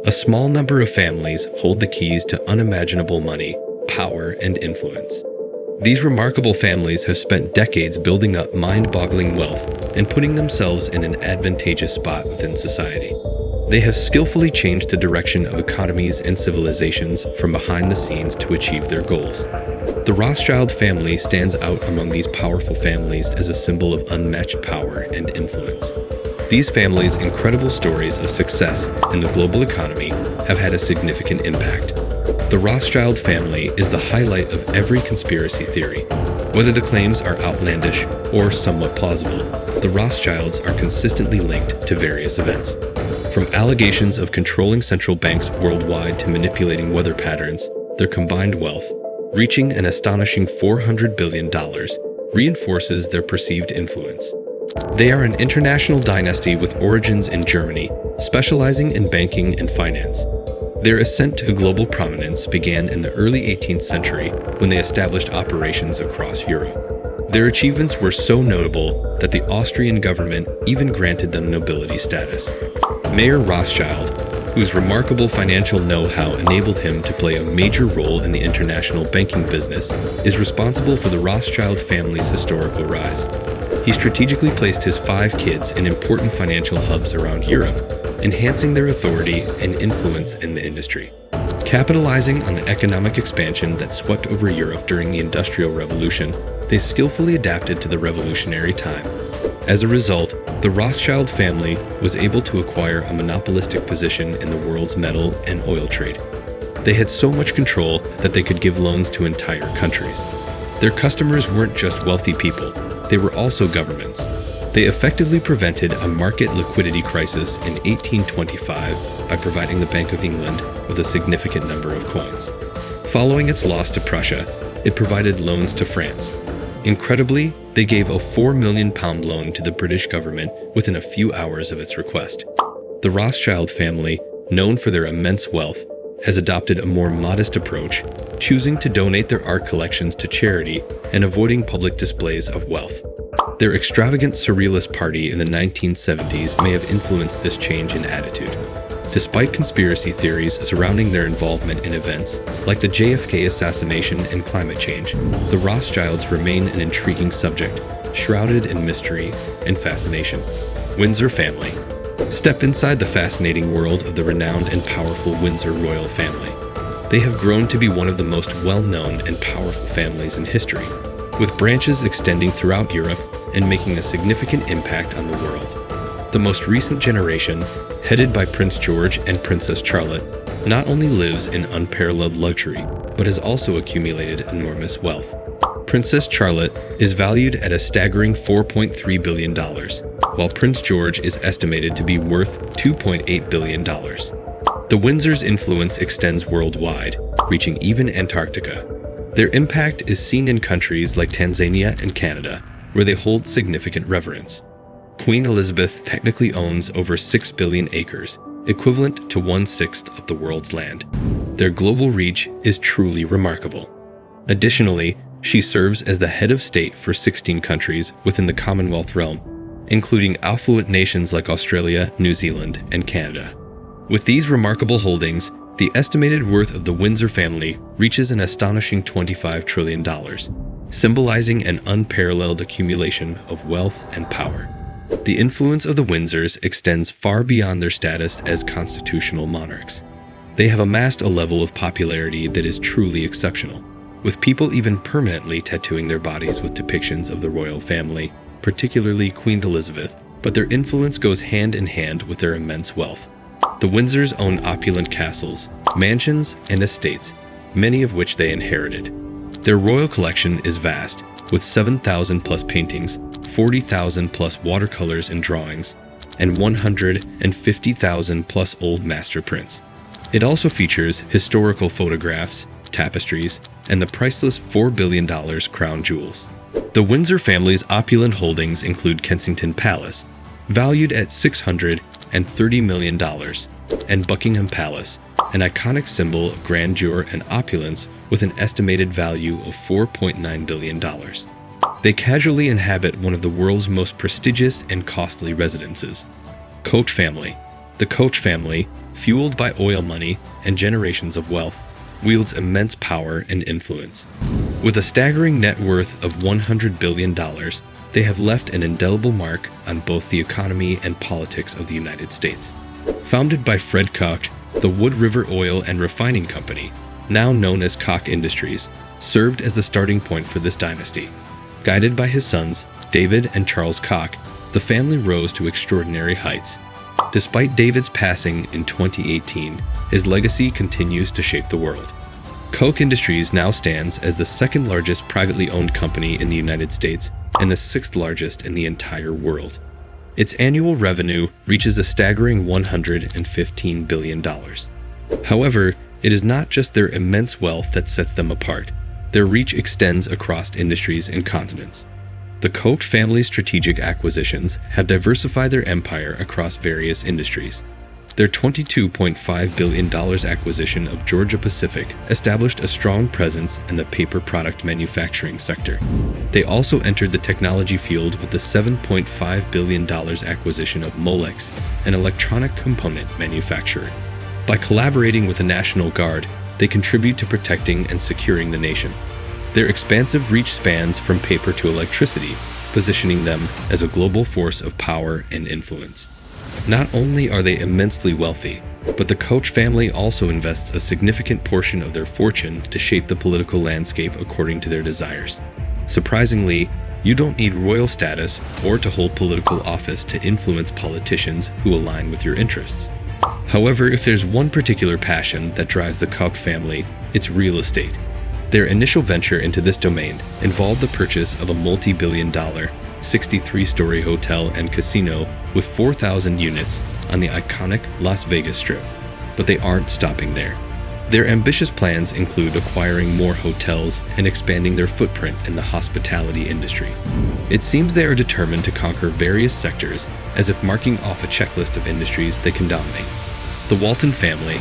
A small number of families hold the keys to unimaginable money, power, and influence. These remarkable families have spent decades building up mind-boggling wealth and putting themselves in an advantageous spot within society. They have skillfully changed the direction of economies and civilizations from behind the scenes to achieve their goals. The Rothschild family stands out among these powerful families as a symbol of unmatched power and influence. These families' incredible stories of success in the global economy have had a significant impact. The Rothschild family is the highlight of every conspiracy theory. Whether the claims are outlandish or somewhat plausible, the Rothschilds are consistently linked to various events. From allegations of controlling central banks worldwide to manipulating weather patterns, their combined wealth, reaching an astonishing $400 billion, reinforces their perceived influence. They are an international dynasty with origins in Germany, specializing in banking and finance. Their ascent to global prominence began in the early 18th century when they established operations across Europe. Their achievements were so notable that the Austrian government even granted them nobility status. Mayer Rothschild, whose remarkable financial know-how enabled him to play a major role in the international banking business, is responsible for the Rothschild family's historical rise. He strategically placed his 5 kids in important financial hubs around Europe, enhancing their authority and influence in the industry. Capitalizing on the economic expansion that swept over Europe during the Industrial Revolution, they skillfully adapted to the revolutionary time. As a result, the Rothschild family was able to acquire a monopolistic position in the world's metal and oil trade. They had so much control that they could give loans to entire countries. Their customers weren't just wealthy people, they were also governments. They effectively prevented a market liquidity crisis in 1825 by providing the Bank of England with a significant number of coins. Following its loss to Prussia, it provided loans to France. Incredibly, they gave a £4 million loan to the British government within a few hours of its request. The Rothschild family, known for their immense wealth, has adopted a more modest approach, choosing to donate their art collections to charity and avoiding public displays of wealth. Their extravagant surrealist party in the 1970s may have influenced this change in attitude. Despite conspiracy theories surrounding their involvement in events like the JFK assassination and climate change, the Rothschilds remain an intriguing subject, shrouded in mystery and fascination. Windsor family. Step inside the fascinating world of the renowned and powerful Windsor royal family. They have grown to be one of the most well-known and powerful families in history, with branches extending throughout Europe and making a significant impact on the world. The most recent generation, headed by Prince George and Princess Charlotte, not only lives in unparalleled luxury, but has also accumulated enormous wealth. Princess Charlotte is valued at a staggering $4.3 billion, while Prince George is estimated to be worth $2.8 billion. The Windsors' influence extends worldwide, reaching even Antarctica. Their impact is seen in countries like Tanzania and Canada, where they hold significant reverence. Queen Elizabeth technically owns over 6 billion acres, equivalent to 1/6 of the world's land. Their global reach is truly remarkable. Additionally, she serves as the head of state for 16 countries within the Commonwealth realm, including affluent nations like Australia, New Zealand, and Canada. With these remarkable holdings, the estimated worth of the Windsor family reaches an astonishing $25 trillion, symbolizing an unparalleled accumulation of wealth and power. The influence of the Windsors extends far beyond their status as constitutional monarchs. They have amassed a level of popularity that is truly exceptional, with people even permanently tattooing their bodies with depictions of the royal family, particularly Queen Elizabeth, but their influence goes hand in hand with their immense wealth. The Windsors own opulent castles, mansions, and estates, many of which they inherited. Their royal collection is vast, with 7,000 plus paintings, 40,000 plus watercolors and drawings, and 150,000 plus old master prints. It also features historical photographs, tapestries, and the priceless $4 billion crown jewels. The Windsor family's opulent holdings include Kensington Palace, valued at $630 million, and Buckingham Palace, an iconic symbol of grandeur and opulence with an estimated value of $4.9 billion. They casually inhabit one of the world's most prestigious and costly residences. Koch family. The Koch family, fueled by oil money and generations of wealth, wields immense power and influence. With a staggering net worth of $100 billion, they have left an indelible mark on both the economy and politics of the United States. Founded by Fred Koch, the Wood River Oil and Refining Company, now known as Koch Industries, served as the starting point for this dynasty. Guided by his sons, David and Charles Koch, the family rose to extraordinary heights. Despite David's passing in 2018, his legacy continues to shape the world. Koch Industries now stands as the second largest privately owned company in the United States and the sixth largest in the entire world. Its annual revenue reaches a staggering $115 billion. However, it is not just their immense wealth that sets them apart. Their reach extends across industries and continents. The Koch family's strategic acquisitions have diversified their empire across various industries. Their $22.5 billion acquisition of Georgia-Pacific established a strong presence in the paper product manufacturing sector. They also entered the technology field with the $7.5 billion acquisition of Molex, an electronic component manufacturer. By collaborating with the National Guard, they contribute to protecting and securing the nation. Their expansive reach spans from paper to electricity, positioning them as a global force of power and influence. Not only are they immensely wealthy, but the Koch family also invests a significant portion of their fortune to shape the political landscape according to their desires. Surprisingly, you don't need royal status or to hold political office to influence politicians who align with your interests. However, if there's one particular passion that drives the Koch family, it's real estate. Their initial venture into this domain involved the purchase of a multi-billion-dollar, 63-story hotel and casino with 4,000 units on the iconic Las Vegas Strip. But they aren't stopping there. Their ambitious plans include acquiring more hotels and expanding their footprint in the hospitality industry. It seems they are determined to conquer various sectors, as if marking off a checklist of industries they can dominate. The Walton family.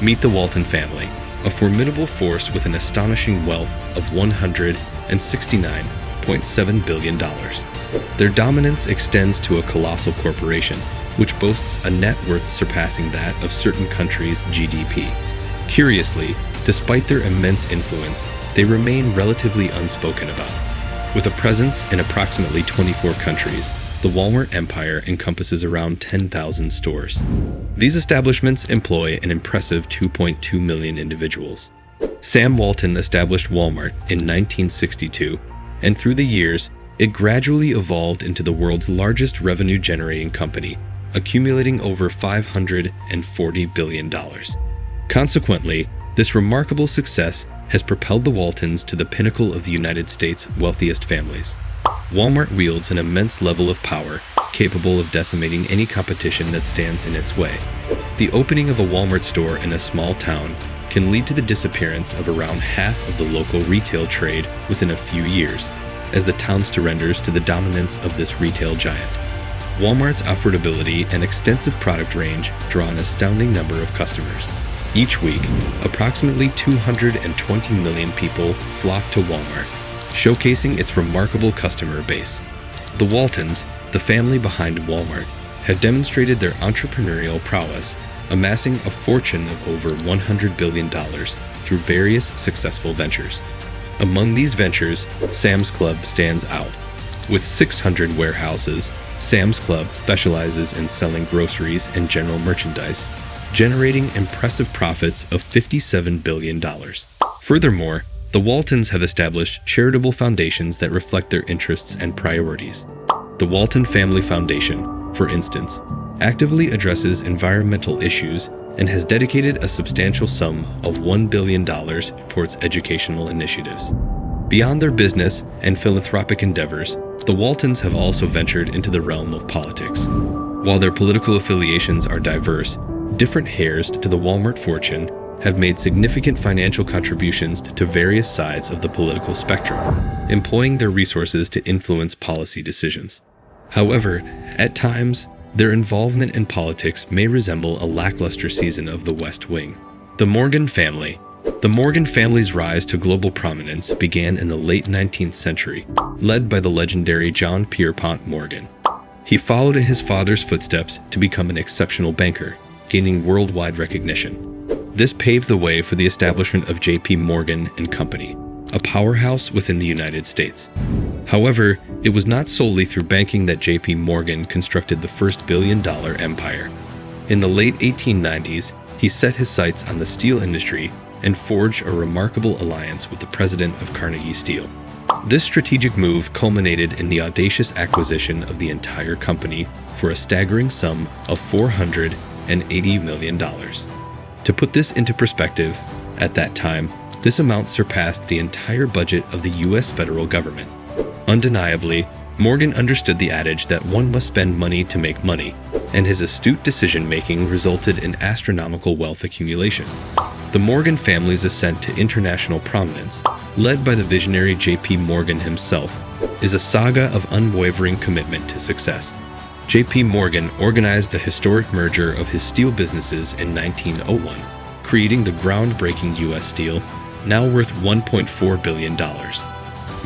Meet the Walton family, a formidable force with an astonishing wealth of $169.7 billion. Their dominance extends to a colossal corporation, which boasts a net worth surpassing that of certain countries' GDP. Curiously, despite their immense influence, they remain relatively unspoken about. With a presence in approximately 24 countries, the Walmart empire encompasses around 10,000 stores. These establishments employ an impressive 2.2 million individuals. Sam Walton established Walmart in 1962, and through the years, it gradually evolved into the world's largest revenue-generating company, accumulating over $540 billion. Consequently, this remarkable success has propelled the Waltons to the pinnacle of the United States' wealthiest families. Walmart wields an immense level of power, capable of decimating any competition that stands in its way. The opening of a Walmart store in a small town can lead to the disappearance of around half of the local retail trade within a few years, as the town surrenders to the dominance of this retail giant. Walmart's affordability and extensive product range draw an astounding number of customers. Each week, approximately 220 million people flock to Walmart, showcasing its remarkable customer base. The Waltons, the family behind Walmart, have demonstrated their entrepreneurial prowess, amassing a fortune of over $100 billion through various successful ventures. Among these ventures, Sam's Club stands out. With 600 warehouses, Sam's Club specializes in selling groceries and general merchandise, generating impressive profits of $57 billion. Furthermore, the Waltons have established charitable foundations that reflect their interests and priorities. The Walton Family Foundation, for instance, actively addresses environmental issues and has dedicated a substantial sum of $1 billion towards educational initiatives. Beyond their business and philanthropic endeavors, the Waltons have also ventured into the realm of politics. While their political affiliations are diverse, different heirs to the Walmart fortune have made significant financial contributions to various sides of the political spectrum, employing their resources to influence policy decisions. However, at times, their involvement in politics may resemble a lackluster season of the West Wing. The Morgan family. The Morgan family's rise to global prominence began in the late 19th century, led by the legendary John Pierpont Morgan. He followed in his father's footsteps to become an exceptional banker, gaining worldwide recognition. This paved the way for the establishment of J.P. Morgan and Company, a powerhouse within the United States. However, it was not solely through banking that J.P. Morgan constructed the first billion-dollar empire. In the late 1890s, he set his sights on the steel industry and forged a remarkable alliance with the president of Carnegie Steel. This strategic move culminated in the audacious acquisition of the entire company for a staggering sum of $480 million. To put this into perspective, at that time, this amount surpassed the entire budget of the U.S. federal government. Undeniably, Morgan understood the adage that one must spend money to make money, and his astute decision-making resulted in astronomical wealth accumulation. The Morgan family's ascent to international prominence, led by the visionary J.P. Morgan himself, is a saga of unwavering commitment to success. J.P. Morgan organized the historic merger of his steel businesses in 1901, creating the groundbreaking U.S. Steel, now worth $1.4 billion.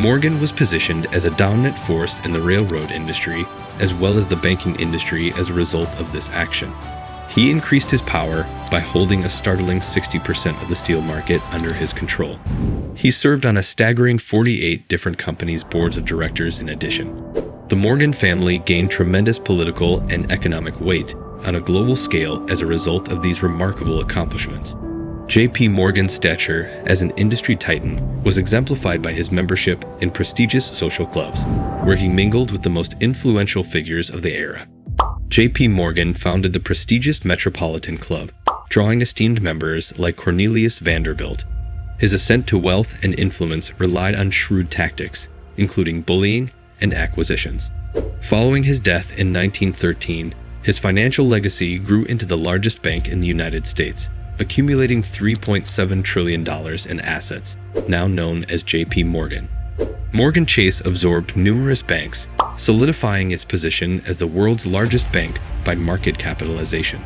Morgan was positioned as a dominant force in the railroad industry, as well as the banking industry as a result of this action. He increased his power by holding a startling 60% of the steel market under his control. He served on a staggering 48 different companies' boards of directors in addition. The Morgan family gained tremendous political and economic weight on a global scale as a result of these remarkable accomplishments. J.P. Morgan's stature as an industry titan was exemplified by his membership in prestigious social clubs, where he mingled with the most influential figures of the era. J.P. Morgan founded the prestigious Metropolitan Club, drawing esteemed members like Cornelius Vanderbilt. His ascent to wealth and influence relied on shrewd tactics, including bullying and acquisitions. Following his death in 1913, his financial legacy grew into the largest bank in the United States, accumulating $3.7 trillion in assets, now known as J.P. Morgan. Morgan Chase absorbed numerous banks, solidifying its position as the world's largest bank by market capitalization.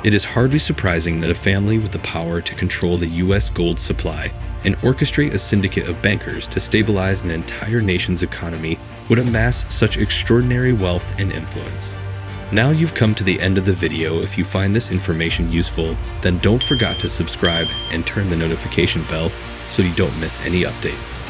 It is hardly surprising that a family with the power to control the U.S. gold supply and orchestrate a syndicate of bankers to stabilize an entire nation's economy would amass such extraordinary wealth and influence. Now you've come to the end of the video. If you find this information useful, then don't forget to subscribe and turn the notification bell so you don't miss any update.